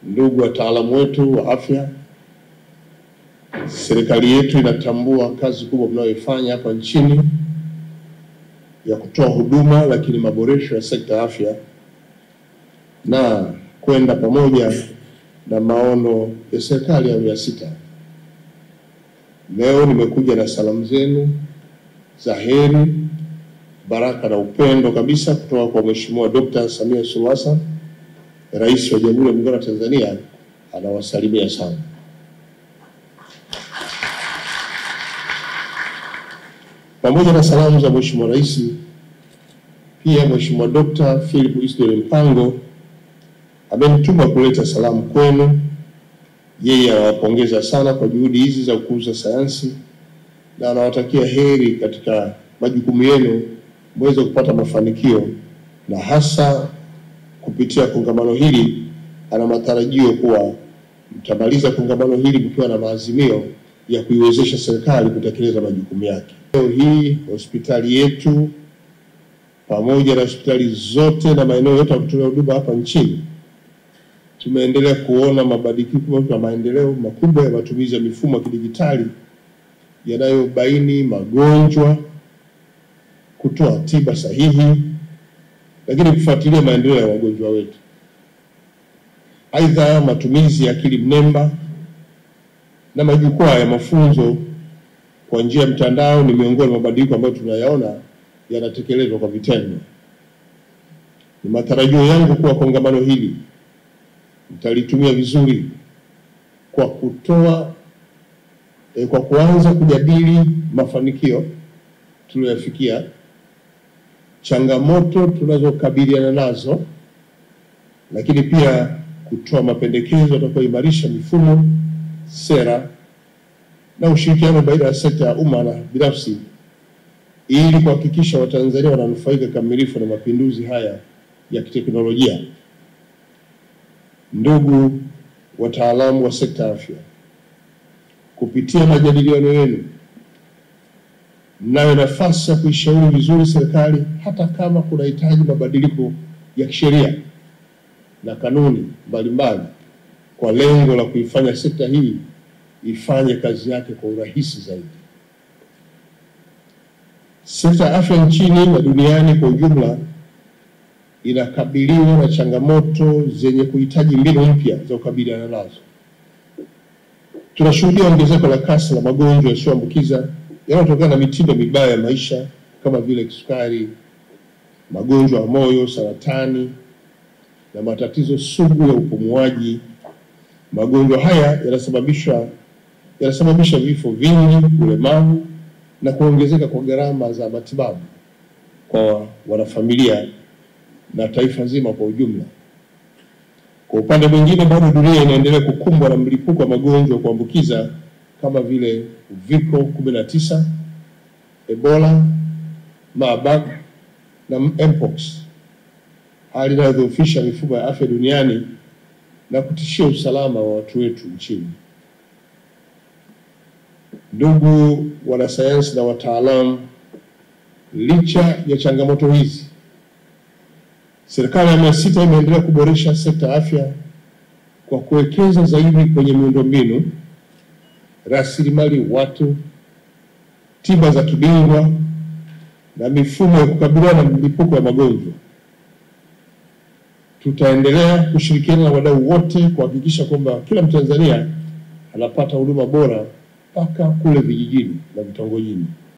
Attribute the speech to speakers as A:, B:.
A: ndugu wataalamu wetu wa afya, serikali yetu inatambua kazi kubwa mnayoifanya hapa nchini ya kutoa huduma lakini maboresho ya sekta ya afya na kwenda pamoja na maono ya serikali ya 6. Leo nimekuja na salamu zenu za heri, baraka na upendo kabisa kutoka kwa Mheshimiwa Dr. Samia Suluhu Hassan, Rais wa Jamhuri ya Muungano wa Tanzania. Anawasalimia sana. Pamoja na salamu za Mheshimiwa Rais, pia Mheshimiwa Dr. Philip Isdor Mpango amenituma kuleta salamu kwenu. Yeye anawapongeza sana kwa juhudi hizi za kukuza sayansi na anawatakia heri katika majukumu yenu muweze kupata mafanikio, na hasa kupitia kongamano hili ana matarajio kuwa mtamaliza kongamano hili mkiwa na maazimio ya kuiwezesha serikali kutekeleza majukumu yake. Leo hii hospitali yetu pamoja na hospitali zote na maeneo yote ya kutolea huduma hapa nchini tumeendelea kuona mabadiliko na maendeleo makubwa ya matumizi ya mifumo ya kidijitali yanayobaini magonjwa, kutoa tiba sahihi, lakini kufuatilia maendeleo ya wagonjwa wetu. Aidha, matumizi ya akili mnemba na majukwaa ya mafunzo kwa njia ya mtandao ni miongoni mwa mabadiliko ambayo tunayaona yanatekelezwa kwa vitendo. Ni matarajio yangu kuwa kongamano hili mtalitumia vizuri kwa kuanza kujadili mafanikio tuliyofikia, changamoto tunazokabiliana nazo, lakini pia kutoa mapendekezo yatakayoimarisha mifumo, sera na ushirikiano baina ya sekta ya umma na binafsi ili kuhakikisha Watanzania wananufaika kamilifu na mapinduzi haya ya kiteknolojia. Ndugu wataalamu wa sekta ya afya, kupitia majadiliano yenu mnayo nafasi ya kuishauri vizuri serikali hata kama kunahitaji mabadiliko ya kisheria na kanuni mbalimbali kwa lengo la kuifanya sekta hii ifanye kazi yake kwa urahisi zaidi. Sekta ya afya nchini na duniani kwa ujumla inakabiliwa na changamoto zenye kuhitaji mbinu mpya za kukabiliana nazo. Tunashuhudia ongezeko la kasi la magonjwa yasiyoambukiza yanayotokana na mitindo mibaya ya maisha kama vile kisukari, magonjwa ya moyo, saratani na matatizo sugu ya upumuaji. Magonjwa haya yanasababisha vifo vingi, ulemavu na kuongezeka kwa gharama za matibabu kwa wanafamilia na taifa zima kwa ujumla. Kwa upande mwingine, bado dunia inaendelea kukumbwa na mlipuko wa magonjwa kuambukiza kama vile Uviko 19, Ebola, Marburg na Mpox, hali inayodhoofisha mifumo ya afya duniani na kutishia usalama wa watu wetu nchini. Ndugu wanasayansi na wataalamu, licha ya changamoto hizi, serikali ya 6 imeendelea kuboresha sekta ya afya kwa kuwekeza zaidi kwenye miundombinu, rasilimali watu, tiba za kibingwa na mifumo ya kukabiliana na milipuko ya magonjwa. Tutaendelea kushirikiana na wadau wote kuhakikisha kwamba kila Mtanzania anapata huduma bora mpaka kule vijijini na vitongojini.